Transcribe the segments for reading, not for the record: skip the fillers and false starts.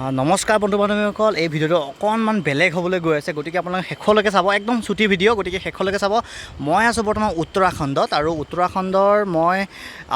নমস্কাৰ বন্ধু বান্ধৱীসকল, এই ভিডিঅ'টো অকণমান বেলেগ হ'বলৈ গৈ আছে, গতিকে আপোনালোকে শেষলৈকে চাব। একদম চুটি ভিডিঅ', গতিকে শেষলৈকে চাব। মই আছোঁ বৰ্তমান উত্তৰাখণ্ডত, আৰু উত্তৰাখণ্ডৰ মই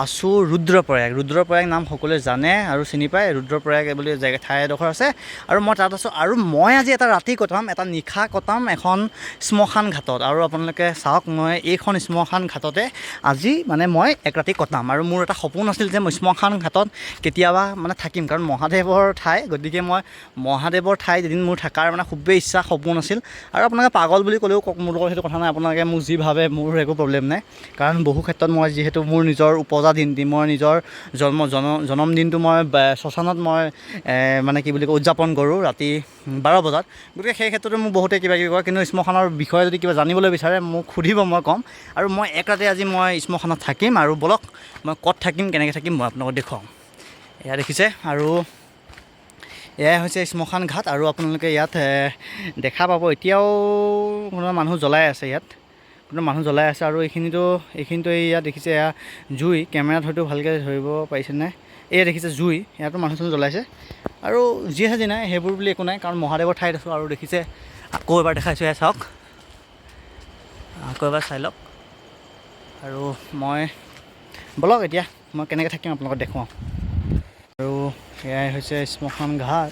আছোঁ ৰুদ্ৰপ্ৰয়াগ নাম সকলোৱে জানে আৰু চিনি পায়। ৰুদ্ৰপ্ৰয়াগ বুলি ঠাই এডোখৰ আছে, আৰু মই তাত আছোঁ। আৰু মই আজি এটা ৰাতি কটাম, এটা নিশা কটাম এখন শ্মশান ঘাটত। আৰু আপোনালোকে চাওক, মই এইখন শ্মশান ঘাটতে আজি মই এক ৰাতি কটাম। আৰু মোৰ এটা সপোন আছিল যে মই শ্মশান ঘাটত কেতিয়াবা থাকিম, কাৰণ মহাদেৱৰ ঠাই, গতিকে মই মহাদেৱৰ ঠাইত এদিন মোৰ থকাৰ খুবেই ইচ্ছা, সপোন আছিল। আৰু আপোনালোকে পাগল বুলি ক'লেও কওক, মোৰ লগত সেইটো কথা নাই। আপোনালোকে মোক যি ভাবে, মোৰ একো প্ৰব্লেম নাই, কাৰণ বহু ক্ষেত্ৰত মই যিহেতু মোৰ নিজৰ উপজা দিনটি, মই নিজৰ জন্মদিনটো মই শ্মশানত মই কি বুলি কয় উদযাপন কৰোঁ ৰাতি 12 বজাত। গতিকে সেই ক্ষেত্ৰতে মোক বহুতে কিবা কিবি কয়, কিন্তু শ্মশানৰ বিষয়ে যদি কিবা জানিবলৈ বিচাৰে মোক সুধিব, মই ক'ম। আৰু মই এক ৰাতি আজি মই শ্মশানত থাকিম। আৰু বলক মই ক'ত থাকিম, কেনেকৈ থাকিম মই আপোনালোকক দেখুৱাম। এয়া দেখিছে, আৰু এয়াই হৈছে শ্মশান ঘাট। আৰু আপোনালোকে ইয়াত দেখা পাব, এতিয়াও কোনো মানুহ জ্বলাই আছে, আৰু এইখিনিতো ইয়াত দেখিছে, এয়া জুই, কেমেৰাত হয়তো ভালকৈ ধৰিব পাৰিছে নাই, এয়া দেখিছে জুই, ইয়াতো মানুহ জ্বলাইছে। আৰু যি আছে যি নাই, সেইবোৰ বুলি একো নাই, কাৰণ মহাদেৱৰ ঠাইত আছোঁ। আৰু দেখিছে, আকৌ এবাৰ দেখাইছোঁ, এয়া চাওক, আকৌ এবাৰ চাই লওক। আৰু মই বলক এতিয়া মই কেনেকৈ থাকিম আপোনালোকক দেখুৱাওঁ। আৰু এয়াই হৈছে শ্মশান ঘাট,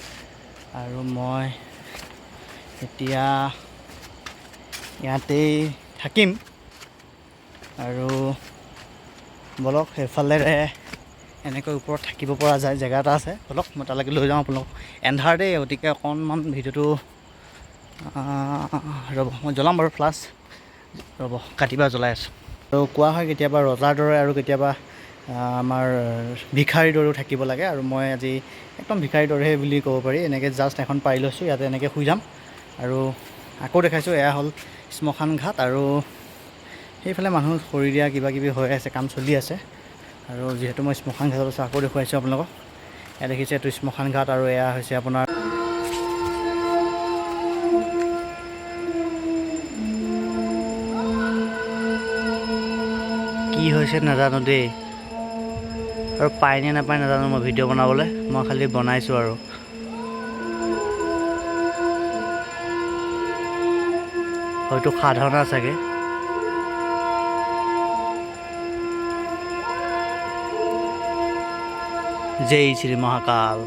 আৰু মই এতিয়া ইয়াতেই থাকিম। আৰু বলক সেইফালেৰে এনেকৈ ওপৰত থাকিব পৰা যায়, জেগা এটা আছে, বলক মই তালৈকে লৈ যাওঁ আপোনালোকক। এন্ধাৰ দেই, গতিকে অকণমান ভিডিঅ'টো ৰ'ব, মই জ্বলাম বাৰু ফ্লাছ, ৰ'ব কাটিবা জ্বলাই আছোঁ। আৰু কোৱা হয় কেতিয়াবা ৰজাৰ দৰে আৰু কেতিয়াবা আমাৰ ভিক্ষাৰীৰ দৰেও থাকিব লাগে, আৰু মই আজি একদম ভিক্ষাৰীৰ দৰেহে বুলি ক'ব পাৰি। এনেকৈ জাষ্ট এখন পাৰি লৈছোঁ, ইয়াতে এনেকৈ শুই যাম। আৰু আকৌ দেখাইছোঁ, এয়া হ'ল শ্মশান ঘাট। আৰু সেইফালে মানুহ খৰি দিয়া কিবা কিবি হৈ আছে, কাম চলি আছে। আৰু যিহেতু মই শ্মশান ঘাটত আছোঁ, আকৌ দেখুৱাইছোঁ আপোনালোকক। এয়া দেখিছে, এইটো শ্মশান ঘাট। আৰু এয়া হৈছে আপোনাৰ কি হৈছে নাজানো দেই, আৰু পায়নে নাপায় নাজানো। মই ভিডিঅ' বনাবলৈ মই খালি বনাইছোঁ, আৰু হয়তো সাধনা চাগে। জয় শ্ৰী মহাকাল।